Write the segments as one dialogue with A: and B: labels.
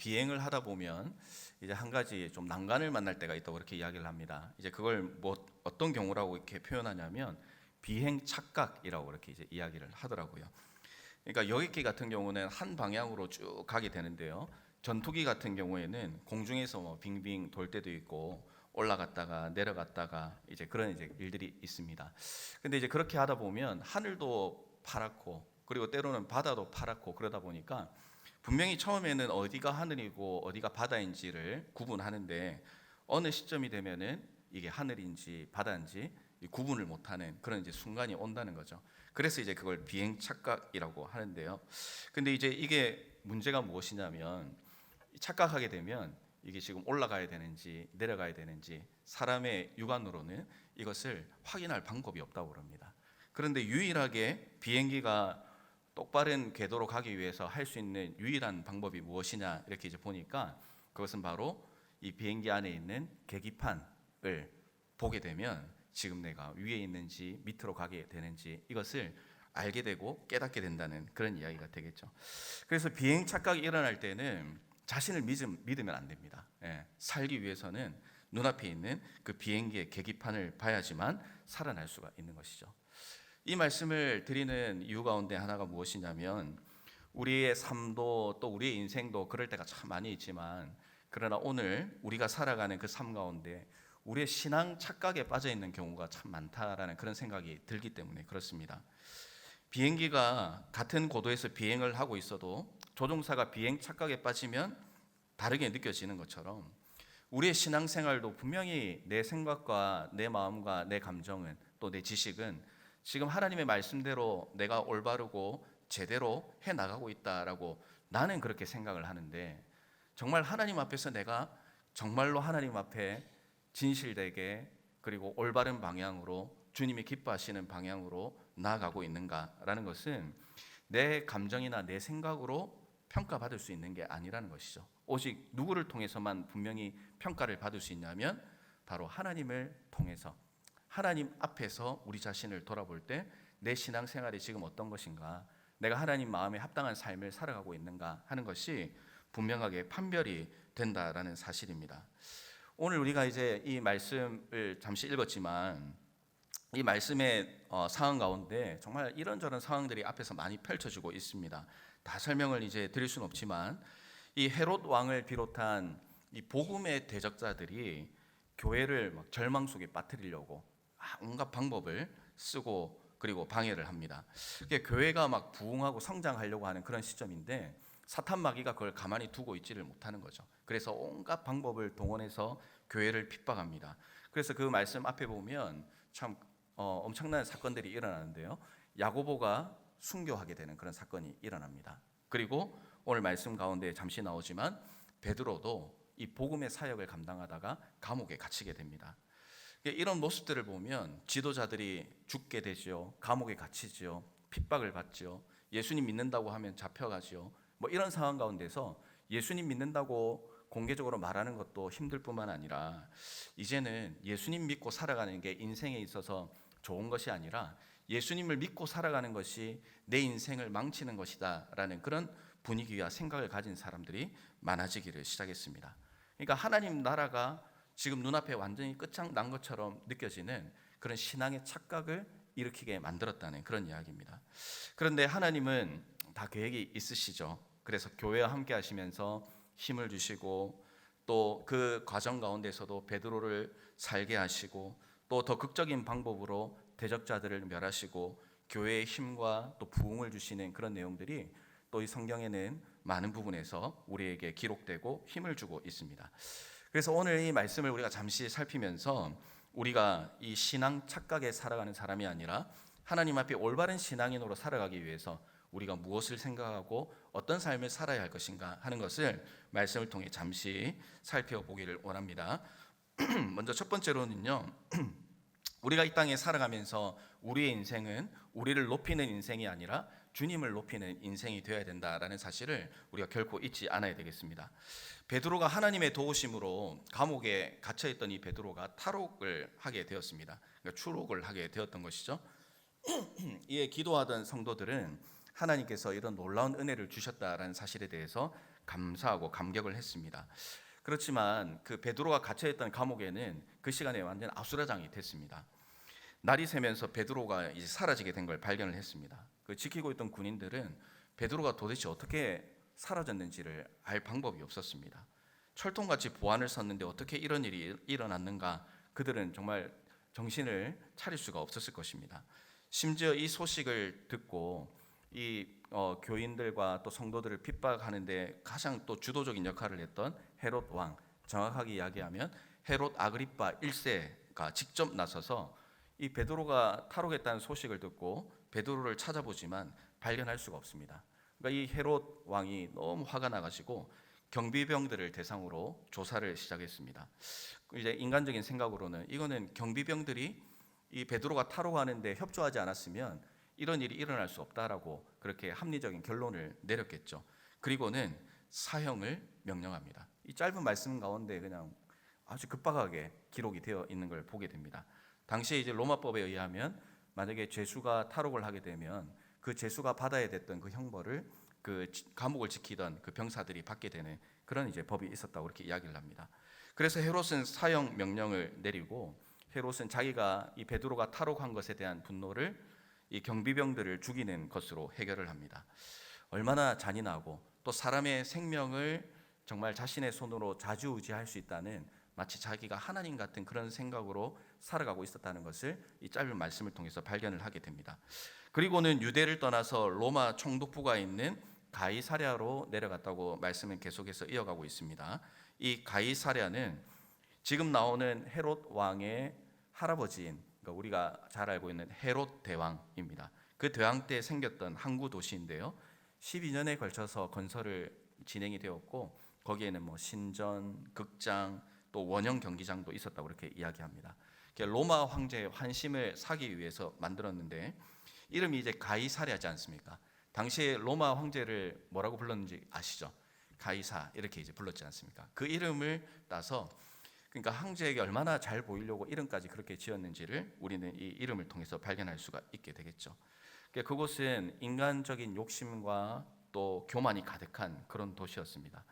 A: 비행을 하다 보면 이제 한 가지 좀 난관을 만날 때가 있다고 그렇게 이야기를 합니다. 이제 그걸 뭐 어떤 경우라고 이렇게 표현하냐면 비행 착각이라고 그렇게 이제 이야기를 하더라고요. 그러니까 여객기 같은 경우는 한 방향으로 쭉 가게 되는데요. 전투기 같은 경우에는 공중에서 뭐 빙빙 돌 때도 있고 올라갔다가 내려갔다가 이제 그런 이제 일들이 있습니다. 근데 이제 그렇게 하다 보면 하늘도 파랗고 그리고 때로는 바다도 파랗고 그러다 보니까 분명히 처음에는 어디가 하늘이고 어디가 바다인지를 구분하는데 어느 시점이 되면은 이게 하늘인지 바다인지 구분을 못하는 그런 이제 순간이 온다는 거죠. 그래서 이제 그걸 비행 착각이라고 하는데요. 근데 이제 이게 문제가 무엇이냐면 착각하게 되면 이게 지금 올라가야 되는지 내려가야 되는지 사람의 육안으로는 이것을 확인할 방법이 없다고 그럽니다. 그런데 유일하게 비행기가 똑바른 궤도로 가기 위해서 할 수 있는 유일한 방법이 무엇이냐 이렇게 이제 보니까 그것은 바로 이 비행기 안에 있는 계기판을 보게 되면 지금 내가 위에 있는지 밑으로 가게 되는지 이것을 알게 되고 깨닫게 된다는 그런 이야기가 되겠죠. 그래서 비행 착각이 일어날 때는 자신을 믿으면 안 됩니다. 살기 위해서는 눈앞에 있는 그 비행기의 계기판을 봐야지만 살아날 수가 있는 것이죠. 이 말씀을 드리는 이유 가운데 하나가 무엇이냐면 우리의 삶도 또 우리의 인생도 그럴 때가 참 많이 있지만 그러나 오늘 우리가 살아가는 그 삶 가운데 우리의 신앙 착각에 빠져 있는 경우가 참 많다라는 그런 생각이 들기 때문에 그렇습니다. 비행기가 같은 고도에서 비행을 하고 있어도 조종사가 비행 착각에 빠지면 다르게 느껴지는 것처럼 우리의 신앙생활도 분명히 내 생각과 내 마음과 내 감정은 또 내 지식은 지금 하나님의 말씀대로 내가 올바르고 제대로 해나가고 있다라고 나는 그렇게 생각을 하는데 정말 하나님 앞에서 내가 정말로 하나님 앞에 진실되게 그리고 올바른 방향으로 주님이 기뻐하시는 방향으로 나아가고 있는가라는 것은 내 감정이나 내 생각으로 평가받을 수 있는 게 아니라는 것이죠. 오직 누구를 통해서만 분명히 평가를 받을 수 있냐면 바로 하나님을 통해서 하나님 앞에서 우리 자신을 돌아볼 때 내 신앙생활이 지금 어떤 것인가 내가 하나님 마음에 합당한 삶을 살아가고 있는가 하는 것이 분명하게 판별이 된다라는 사실입니다. 오늘 우리가 이제 이 말씀을 잠시 읽었지만 이 말씀의 상황 가운데 정말 이런저런 상황들이 앞에서 많이 펼쳐지고 있습니다. 다 설명을 이제 드릴 수는 없지만 이 헤롯 왕을 비롯한 이 복음의 대적자들이 교회를 막 절망 속에 빠뜨리려고 온갖 방법을 쓰고 그리고 방해를 합니다. 교회가 막 부흥하고 성장하려고 하는 그런 시점인데 사탄 마귀가 그걸 가만히 두고 있지를 못하는 거죠. 그래서 온갖 방법을 동원해서 교회를 핍박합니다. 그래서 그 말씀 앞에 보면 참 엄청난 사건들이 일어나는데요. 야고보가 순교하게 되는 그런 사건이 일어납니다. 그리고 오늘 말씀 가운데 잠시 나오지만 베드로도 이 복음의 사역을 감당하다가 감옥에 갇히게 됩니다. 이런 모습들을 보면 지도자들이 죽게 되죠. 감옥에 갇히죠. 핍박을 받죠. 예수님 믿는다고 하면 잡혀가죠. 뭐 이런 상황 가운데서 예수님 믿는다고 공개적으로 말하는 것도 힘들 뿐만 아니라 이제는 예수님 믿고 살아가는 게 인생에 있어서 좋은 것이 아니라 예수님을 믿고 살아가는 것이 내 인생을 망치는 것이다 라는 그런 분위기와 생각을 가진 사람들이 많아지기를 시작했습니다. 그러니까 하나님 나라가 지금 눈앞에 완전히 끝장난 것처럼 느껴지는 그런 신앙의 착각을 일으키게 만들었다는 그런 이야기입니다. 그런데 하나님은 다 계획이 있으시죠. 그래서 교회와 함께 하시면서 힘을 주시고 또 그 과정 가운데서도 베드로를 살게 하시고 또 더 극적인 방법으로 대적자들을 멸하시고 교회의 힘과 또 부흥을 주시는 그런 내용들이 또 이 성경에는 많은 부분에서 우리에게 기록되고 힘을 주고 있습니다. 그래서 오늘 이 말씀을 우리가 잠시 살피면서 우리가 이 신앙 착각에 살아가는 사람이 아니라 하나님 앞에 올바른 신앙인으로 살아가기 위해서 우리가 무엇을 생각하고 어떤 삶을 살아야 할 것인가 하는 것을 말씀을 통해 잠시 살펴보기를 원합니다. 먼저 첫 번째로는요. 우리가 이 땅에 살아가면서 우리의 인생은 우리를 높이는 인생이 아니라 주님을 높이는 인생이 되어야 된다라는 사실을 우리가 결코 잊지 않아야 되겠습니다. 베드로가 하나님의 도우심으로 감옥에 갇혀있던 이 베드로가 탈옥을 하게 되었습니다. 그러니까 추록을 하게 되었던 것이죠. 이에 기도하던 성도들은 하나님께서 이런 놀라운 은혜를 주셨다라는 사실에 대해서 감사하고 감격을 했습니다. 그렇지만 그 베드로가 갇혀있던 감옥에는 그 시간에 완전 아수라장이 됐습니다. 날이 새면서 베드로가 이제 사라지게 된 걸 발견을 했습니다. 그 지키고 있던 군인들은 베드로가 도대체 어떻게 사라졌는지를 알 방법이 없었습니다. 철통같이 보안을 섰는데 어떻게 이런 일이 일어났는가, 그들은 정말 정신을 차릴 수가 없었을 것입니다. 심지어 이 소식을 듣고 이 교인들과 또 성도들을 핍박하는데 가장 또 주도적인 역할을 했던 헤롯 왕, 정확하게 이야기하면 헤롯 아그리파 1세가 직접 나서서 이 베드로가 탈옥했다는 소식을 듣고 베드로를 찾아보지만 발견할 수가 없습니다. 그러니까 이 헤롯 왕이 너무 화가 나가지고 경비병들을 대상으로 조사를 시작했습니다. 이제 인간적인 생각으로는 이거는 경비병들이 이 베드로가 탈옥하는데 협조하지 않았으면 이런 일이 일어날 수 없다라고 그렇게 합리적인 결론을 내렸겠죠. 그리고는 사형을 명령합니다. 이 짧은 말씀 가운데 그냥 아주 급박하게 기록이 되어 있는 걸 보게 됩니다. 당시에 이제 로마법에 의하면 만약에 죄수가 탈옥을 하게 되면 그 죄수가 받아야 됐던 그 형벌을 그 감옥을 지키던 그 병사들이 받게 되는 그런 이제 법이 있었다고 이렇게 이야기를 합니다. 그래서 헤롯은 사형 명령을 내리고 헤롯은 자기가 이 베드로가 탈옥한 것에 대한 분노를 이 경비병들을 죽이는 것으로 해결을 합니다. 얼마나 잔인하고 또 사람의 생명을 정말 자신의 손으로 좌지우지할 수 있다는, 마치 자기가 하나님 같은 그런 생각으로 살아가고 있었다는 것을 이 짧은 말씀을 통해서 발견을 하게 됩니다. 그리고는 유대를 떠나서 로마 총독부가 있는 가이사랴로 내려갔다고 말씀을 계속해서 이어가고 있습니다. 이 가이사랴는 지금 나오는 헤롯 왕의 할아버지인, 그러니까 우리가 잘 알고 있는 헤롯 대왕입니다. 그 대왕 때 생겼던 항구 도시인데요, 12년에 걸쳐서 건설을 진행이 되었고 거기에는 뭐 신전, 극장, 또 원형 경기장도 있었다고 이렇게 이야기합니다. 로마 황제의 환심을 사기 위해서 만들었는데 이름이 이제 가이사랴지 않습니까? 당시에 로마 황제를 뭐라고 불렀는지 아시죠? 가이사 이렇게 이제 불렀지 않습니까? 그 이름을 따서, 그러니까 황제에게 얼마나 잘 보이려고 이름까지 그렇게 지었는지를 우리는 이 이름을 통해서 발견할 수가 있게 되겠죠. 그곳은 인간적인 욕심과 또 교만이 가득한 그런 도시였습니다.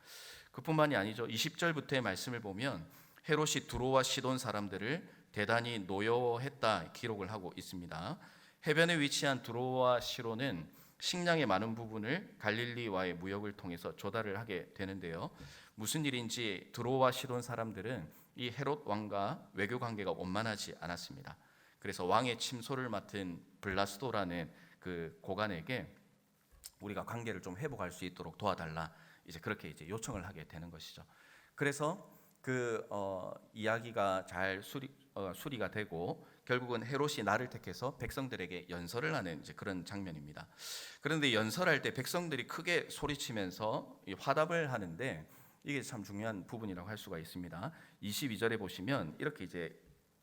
A: 그뿐만이 아니죠. 20절부터의 말씀을 보면 헤롯이 두로와 시돈 사람들을 대단히 노여워했다 기록을 하고 있습니다. 해변에 위치한 두로와 시돈은 식량의 많은 부분을 갈릴리와의 무역을 통해서 조달을 하게 되는데요, 무슨 일인지 두로와 시돈 사람들은 이 헤롯 왕과 외교 관계가 원만하지 않았습니다. 그래서 왕의 침소를 맡은 블라스도라는 그 고관에게 우리가 관계를 좀 회복할 수 있도록 도와달라, 이제 그렇게 이제 요청을 하게 되는 것이죠. 그래서 그 이야기가 잘 수리가 되고 결국은 헤롯이 날을 택해서 백성들에게 연설을 하는 이제 그런 장면입니다. 그런데 연설할 때 백성들이 크게 소리치면서 화답을 하는데 이게 참 중요한 부분이라고 할 수가 있습니다. 22절에 보시면 이렇게 이제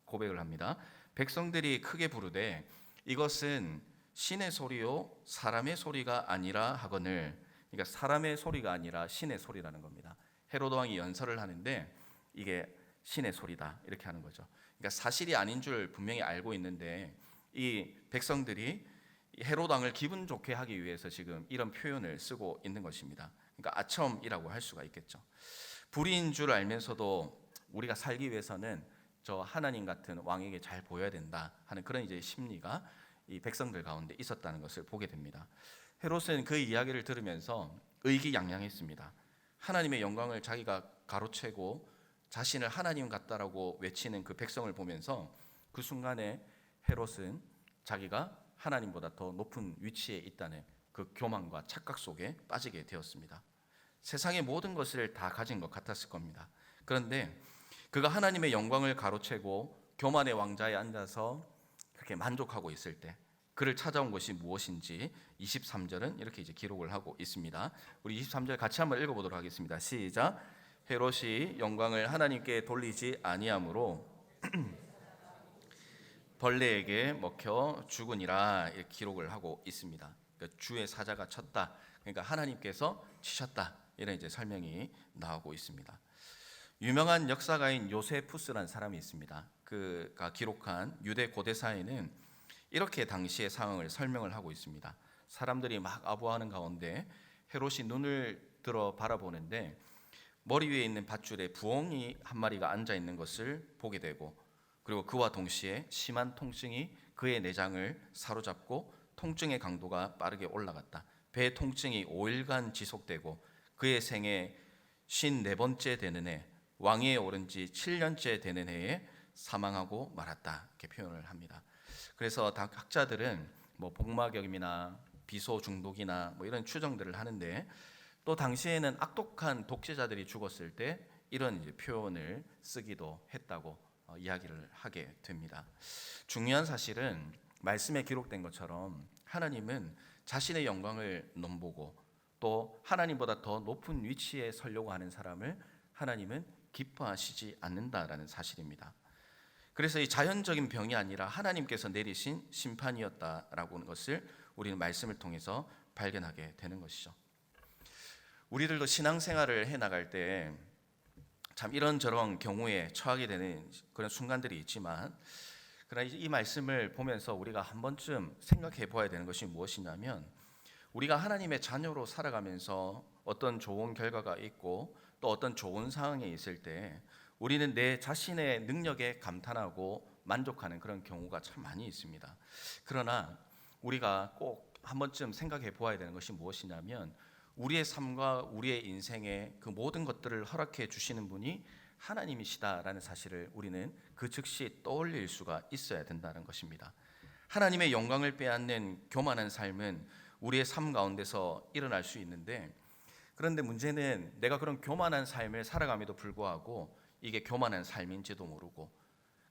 A: 고백을 합니다. 백성들이 크게 부르되 이것은 신의 소리요 사람의 소리가 아니라 하거늘. 그러니까 사람의 소리가 아니라 신의 소리라는 겁니다. 헤로드 왕이 연설을 하는데 이게 신의 소리다 이렇게 하는 거죠. 그러니까 사실이 아닌 줄 분명히 알고 있는데 이 백성들이 헤로드 왕을 기분 좋게 하기 위해서 지금 이런 표현을 쓰고 있는 것입니다. 그러니까 아첨이라고 할 수가 있겠죠. 불의인 줄 알면서도 우리가 살기 위해서는 저 하나님 같은 왕에게 잘 보여야 된다 하는 그런 이제 심리가 이 백성들 가운데 있었다는 것을 보게 됩니다. 헤롯은 그 이야기를 들으면서 의기양양했습니다. 하나님의 영광을 자기가 가로채고 자신을 하나님 같다라고 외치는 그 백성을 보면서 그 순간에 헤롯은 자기가 하나님보다 더 높은 위치에 있다는 그 교만과 착각 속에 빠지게 되었습니다. 세상의 모든 것을 다 가진 것 같았을 겁니다. 그런데 그가 하나님의 영광을 가로채고 교만의 왕자에 앉아서 그렇게 만족하고 있을 때 그를 찾아온 것이 무엇인지 23절은 이렇게 이제 기록을 하고 있습니다. 우리 23절 같이 한번 읽어보도록 하겠습니다. 시작. 헤롯이 영광을 하나님께 돌리지 아니하므로 벌레에게 먹혀 죽으니라 이렇게 기록을 하고 있습니다. 그러니까 주의 사자가 쳤다. 그러니까 하나님께서 치셨다. 이런 이제 설명이 나오고 있습니다. 유명한 역사가인 요세푸스라는 사람이 있습니다. 그가 기록한 유대 고대사에는 이렇게 당시의 상황을 설명을 하고 있습니다. 사람들이 막 아부하는 가운데 헤롯이 눈을 들어 바라보는데 머리 위에 있는 밧줄에 부엉이 한 마리가 앉아 있는 것을 보게 되고, 그리고 그와 동시에 심한 통증이 그의 내장을 사로잡고 통증의 강도가 빠르게 올라갔다. 배 통증이 5일간 지속되고 그의 생애 54번째 되는 해, 왕위에 오른 지 7년째 되는 해에 사망하고 말았다. 이렇게 표현을 합니다. 그래서 학자들은 뭐 복막염이나 비소 중독이나 뭐 이런 추정들을 하는데, 또 당시에는 악독한 독재자들이 죽었을 때 이런 이제 표현을 쓰기도 했다고 이야기를 하게 됩니다. 중요한 사실은 말씀에 기록된 것처럼 하나님은 자신의 영광을 넘보고 또 하나님보다 더 높은 위치에 서려고 하는 사람을 하나님은 기뻐하시지 않는다라는 사실입니다. 그래서 이 자연적인 병이 아니라 하나님께서 내리신 심판이었다라고 하는 것을 우리는 말씀을 통해서 발견하게 되는 것이죠. 우리들도 신앙생활을 해나갈 때 참 이런저런 경우에 처하게 되는 그런 순간들이 있지만, 그러나 이 말씀을 보면서 우리가 한 번쯤 생각해 보아야 되는 것이 무엇이냐면, 우리가 하나님의 자녀로 살아가면서 어떤 좋은 결과가 있고 또 어떤 좋은 상황에 있을 때 우리는 내 자신의 능력에 감탄하고 만족하는 그런 경우가 참 많이 있습니다. 그러나 우리가 꼭 한 번쯤 생각해 보아야 되는 것이 무엇이냐면, 우리의 삶과 우리의 인생에 그 모든 것들을 허락해 주시는 분이 하나님이시다라는 사실을 우리는 그 즉시 떠올릴 수가 있어야 된다는 것입니다. 하나님의 영광을 빼앗는 교만한 삶은 우리의 삶 가운데서 일어날 수 있는데, 그런데 문제는 내가 그런 교만한 삶을 살아감에도 불구하고 이게 교만한 삶인지도 모르고,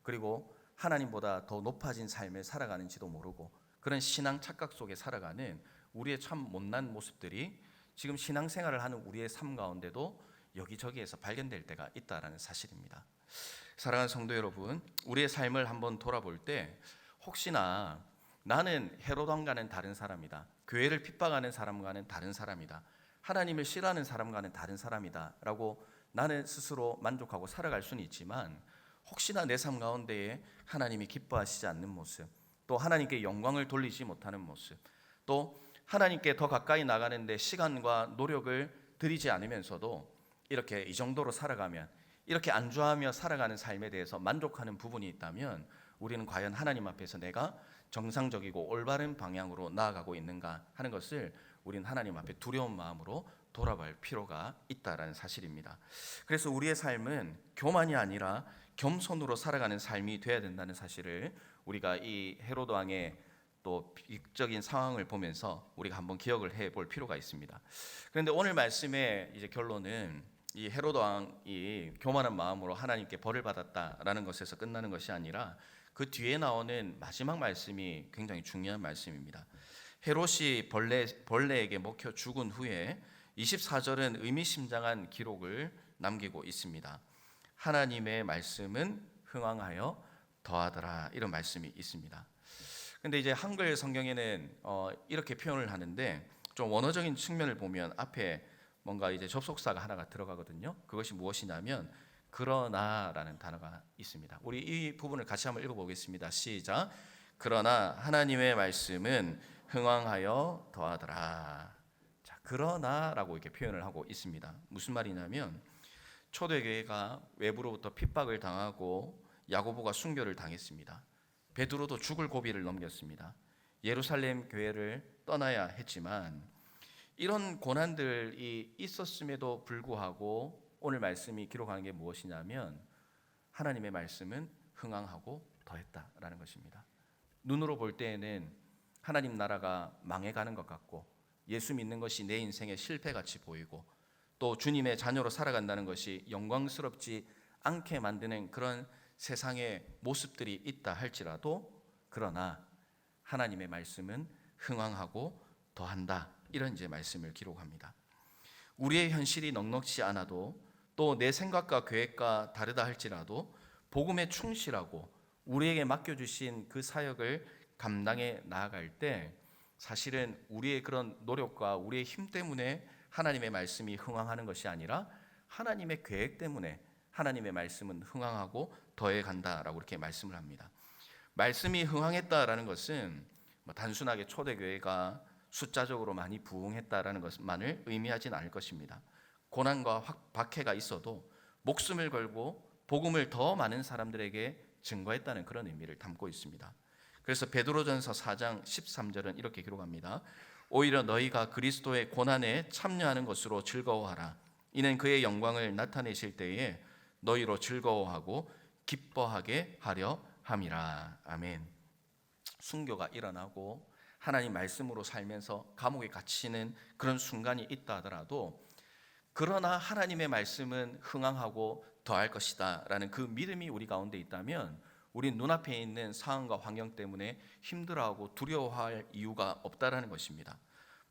A: 그리고 하나님보다 더 높아진 삶을 살아가는지도 모르고, 그런 신앙 착각 속에 살아가는 우리의 참 못난 모습들이 지금 신앙생활을 하는 우리의 삶 가운데도 여기저기에서 발견될 때가 있다라는 사실입니다. 사랑하는 성도 여러분, 우리의 삶을 한번 돌아볼 때 혹시나 나는 헤롯 왕과는 다른 사람이다, 교회를 핍박하는 사람과는 다른 사람이다, 하나님을 싫어하는 사람과는 다른 사람이다 라고 나는 스스로 만족하고 살아갈 수는 있지만, 혹시나 내 삶 가운데에 하나님이 기뻐하시지 않는 모습, 또 하나님께 영광을 돌리지 못하는 모습, 또 하나님께 더 가까이 나가는데 시간과 노력을 들이지 않으면서도 이렇게 이 정도로 살아가면, 이렇게 안주하며 살아가는 삶에 대해서 만족하는 부분이 있다면, 우리는 과연 하나님 앞에서 내가 정상적이고 올바른 방향으로 나아가고 있는가 하는 것을 우리는 하나님 앞에 두려운 마음으로 돌아볼 필요가 있다라는 사실입니다. 그래서 우리의 삶은 교만이 아니라 겸손으로 살아가는 삶이 되어야 된다는 사실을 우리가 이 헤롯 왕의 또 비극적인 상황을 보면서 우리가 한번 기억을 해볼 필요가 있습니다. 그런데 오늘 말씀의 이제 결론은 이 헤롯 왕이 교만한 마음으로 하나님께 벌을 받았다라는 것에서 끝나는 것이 아니라 그 뒤에 나오는 마지막 말씀이 굉장히 중요한 말씀입니다. 헤롯이 벌레에게 먹혀 죽은 후에 24절은 의미심장한 기록을 남기고 있습니다. 하나님의 말씀은 흥왕하여 더하더라, 이런 말씀이 있습니다. 근데 이제 한글 성경에는 이렇게 표현을 하는데, 좀 원어적인 측면을 보면 앞에 뭔가 이제 접속사가 하나가 들어가거든요. 그것이 무엇이냐면 그러나라는 단어가 있습니다. 우리 이 부분을 같이 한번 읽어보겠습니다. 시작. 그러나 하나님의 말씀은 흥왕하여 더하더라. 자, 그러나라고 이렇게 표현을 하고 있습니다. 무슨 말이냐면, 초대교회가 외부로부터 핍박을 당하고 야고보가 순교를 당했습니다. 베드로도 죽을 고비를 넘겼습니다. 예루살렘 교회를 떠나야 했지만 이런 고난들이 있었음에도 불구하고 오늘 말씀이 기록하는 게 무엇이냐면, 하나님의 말씀은 흥왕하고 더했다라는 것입니다. 눈으로 볼 때에는 하나님 나라가 망해가는 것 같고, 예수 믿는 것이 내 인생의 실패같이 보이고, 또 주님의 자녀로 살아간다는 것이 영광스럽지 않게 만드는 그런 세상의 모습들이 있다 할지라도, 그러나 하나님의 말씀은 흥왕하고 더한다, 이런 이제 말씀을 기록합니다. 우리의 현실이 넉넉지 않아도, 또 내 생각과 계획과 다르다 할지라도 복음에 충실하고 우리에게 맡겨주신 그 사역을 감당해 나아갈 때, 사실은 우리의 그런 노력과 우리의 힘 때문에 하나님의 말씀이 흥왕하는 것이 아니라 하나님의 계획 때문에 하나님의 말씀은 흥왕하고 더해 간다라고 이렇게 말씀을 합니다. 말씀이 흥왕했다라는 것은 단순하게 초대교회가 숫자적으로 많이 부흥했다라는 것만을 의미하진 않을 것입니다. 고난과 박해가 있어도 목숨을 걸고 복음을 더 많은 사람들에게 증거했다는 그런 의미를 담고 있습니다. 그래서 베드로전서 4장 13절은 이렇게 기록합니다. 오히려 너희가 그리스도의 고난에 참여하는 것으로 즐거워하라. 이는 그의 영광을 나타내실 때에 너희로 즐거워하고 기뻐하게 하려 함이라. 아멘. 순교가 일어나고 하나님 말씀으로 살면서 감옥에 갇히는 그런 순간이 있다 하더라도, 그러나 하나님의 말씀은 흥황하고 더할 것이다 라는 그 믿음이 우리 가운데 있다면, 우리 눈앞에 있는 상황과 환경 때문에 힘들어하고 두려워할 이유가 없다라는 것입니다.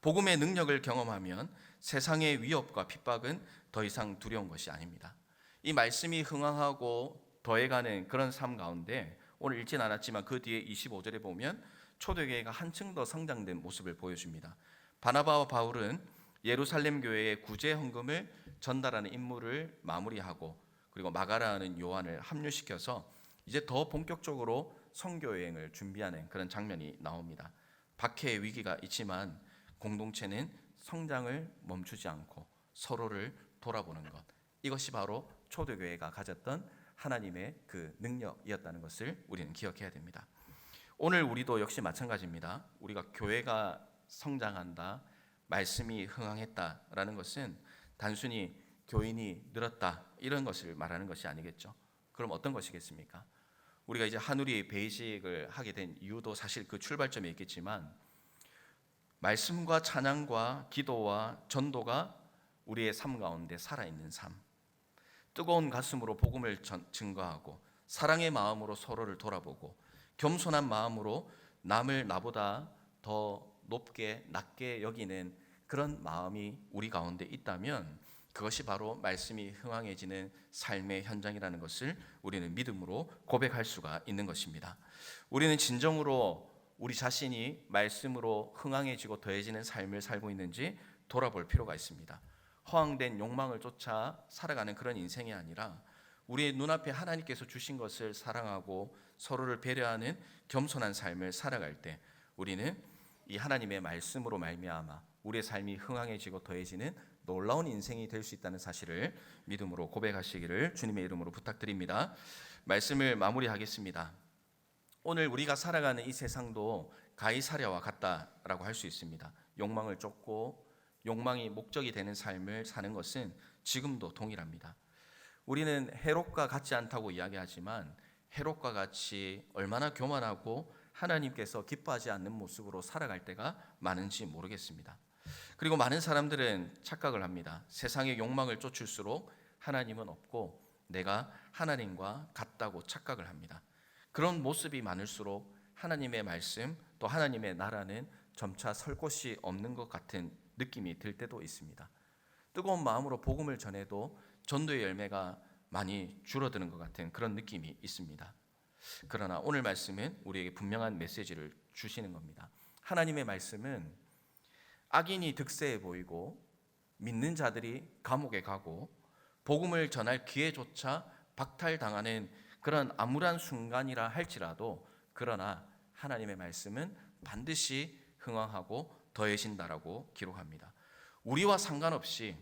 A: 복음의 능력을 경험하면 세상의 위협과 핍박은 더 이상 두려운 것이 아닙니다. 이 말씀이 흥황하고 더해가는 그런 삶 가운데 오늘 읽진 않았지만 그 뒤에 25절에 보면 초대교회가 한층 더 성장된 모습을 보여줍니다. 바나바와 바울은 예루살렘 교회의 구제 헌금을 전달하는 임무를 마무리하고, 그리고 마가라는 요한을 합류시켜서 이제 더 본격적으로 선교 여행을 준비하는 그런 장면이 나옵니다. 박해의 위기가 있지만 공동체는 성장을 멈추지 않고 서로를 돌아보는 것, 이것이 바로 초대교회가 가졌던 하나님의 그 능력이었다는 것을 우리는 기억해야 됩니다. 오늘 우리도 역시 마찬가지입니다. 우리가 교회가 성장한다, 말씀이 흥황했다라는 것은 단순히 교인이 늘었다 이런 것을 말하는 것이 아니겠죠. 그럼 어떤 것이겠습니까? 우리가 이제 한우리 베이직을 하게 된 이유도 사실 그 출발점에 있겠지만, 말씀과 찬양과 기도와 전도가 우리의 삶 가운데 살아있는 삶, 뜨거운 가슴으로 복음을 증거하고 사랑의 마음으로 서로를 돌아보고 겸손한 마음으로 남을 나보다 더 높게 낮게 여기는 그런 마음이 우리 가운데 있다면, 그것이 바로 말씀이 흥황해지는 삶의 현장이라는 것을 우리는 믿음으로 고백할 수가 있는 것입니다. 우리는 진정으로 우리 자신이 말씀으로 흥황해지고 더해지는 삶을 살고 있는지 돌아볼 필요가 있습니다. 허황된 욕망을 쫓아 살아가는 그런 인생이 아니라 우리의 눈앞에 하나님께서 주신 것을 사랑하고 서로를 배려하는 겸손한 삶을 살아갈 때, 우리는 이 하나님의 말씀으로 말미암아 우리의 삶이 흥황해지고 더해지는 놀라운 인생이 될 수 있다는 사실을 믿음으로 고백하시기를 주님의 이름으로 부탁드립니다. 말씀을 마무리하겠습니다. 오늘 우리가 살아가는 이 세상도 가이사랴와 같다라고 할 수 있습니다. 욕망을 쫓고 욕망이 목적이 되는 삶을 사는 것은 지금도 동일합니다. 우리는 헤롯과 같지 않다고 이야기하지만 헤롯과 같이 얼마나 교만하고 하나님께서 기뻐하지 않는 모습으로 살아갈 때가 많은지 모르겠습니다. 그리고 많은 사람들은 착각을 합니다. 세상의 욕망을 쫓을수록 하나님은 없고 내가 하나님과 같다고 착각을 합니다. 그런 모습이 많을수록 하나님의 말씀 또 하나님의 나라는 점차 설 곳이 없는 것 같은 느낌이 들 때도 있습니다. 뜨거운 마음으로 복음을 전해도 전도의 열매가 많이 줄어드는 것 같은 그런 느낌이 있습니다. 그러나 오늘 말씀은 우리에게 분명한 메시지를 주시는 겁니다. 하나님의 말씀은 악인이 득세해 보이고 믿는 자들이 감옥에 가고 복음을 전할 기회조차 박탈당하는 그런 암울한 순간이라 할지라도, 그러나 하나님의 말씀은 반드시 흥황하고 더해진다라고 기록합니다. 우리와 상관없이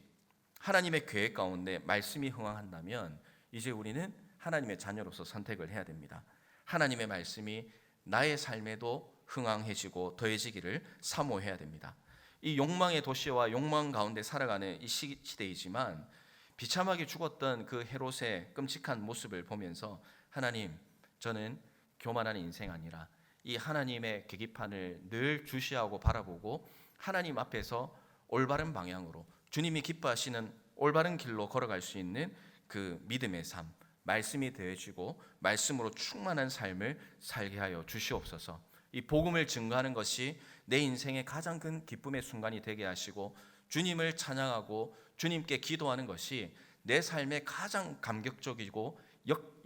A: 하나님의 계획 가운데 말씀이 흥황한다면 이제 우리는 하나님의 자녀로서 선택을 해야 됩니다. 하나님의 말씀이 나의 삶에도 흥황해지고 더해지기를 사모해야 됩니다. 이 욕망의 도시와 욕망 가운데 살아가는 이 시대이지만 비참하게 죽었던 그 헤롯의 끔찍한 모습을 보면서, 하나님, 저는 교만한 인생 아니라 이 하나님의 계기판을 늘 주시하고 바라보고 하나님 앞에서 올바른 방향으로 주님이 기뻐하시는 올바른 길로 걸어갈 수 있는 그 믿음의 삶, 말씀이 되어지고 말씀으로 충만한 삶을 살게 하여 주시옵소서. 이 복음을 증거하는 것이 내 인생의 가장 큰 기쁨의 순간이 되게 하시고, 주님을 찬양하고 주님께 기도하는 것이 내 삶의 가장 감격적이고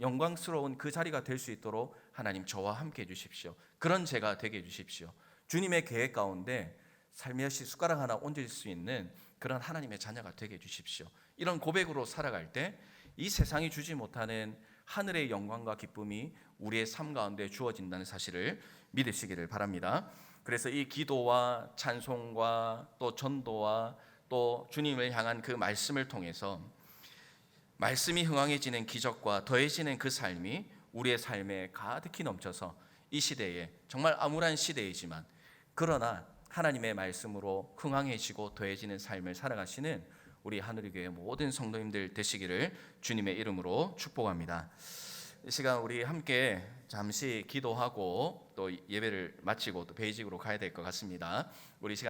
A: 영광스러운 그 자리가 될 수 있도록 하나님 저와 함께 해주십시오. 그런 제가 되게 해주십시오. 주님의 계획 가운데 살며시 숟가락 하나 얹을 수 있는 그런 하나님의 자녀가 되게 해주십시오. 이런 고백으로 살아갈 때 이 세상이 주지 못하는 하늘의 영광과 기쁨이 우리의 삶 가운데 주어진다는 사실을 믿으시기를 바랍니다. 그래서 이 기도와 찬송과 또 전도와 또 주님을 향한 그 말씀을 통해서 말씀이 흥황해지는 기적과 더해지는 그 삶이 우리의 삶에 가득히 넘쳐서 이 시대에 정말 암울한 시대이지만 그러나 하나님의 말씀으로 흥황해지고 더해지는 삶을 살아가시는 우리 하늘교회 모든 성도님들 되시기를 주님의 이름으로 축복합니다. 이 시간 우리 함께 잠시 기도하고 또 예배를 마치고 또 베이직으로 가야 될 것 같습니다. 우리 시간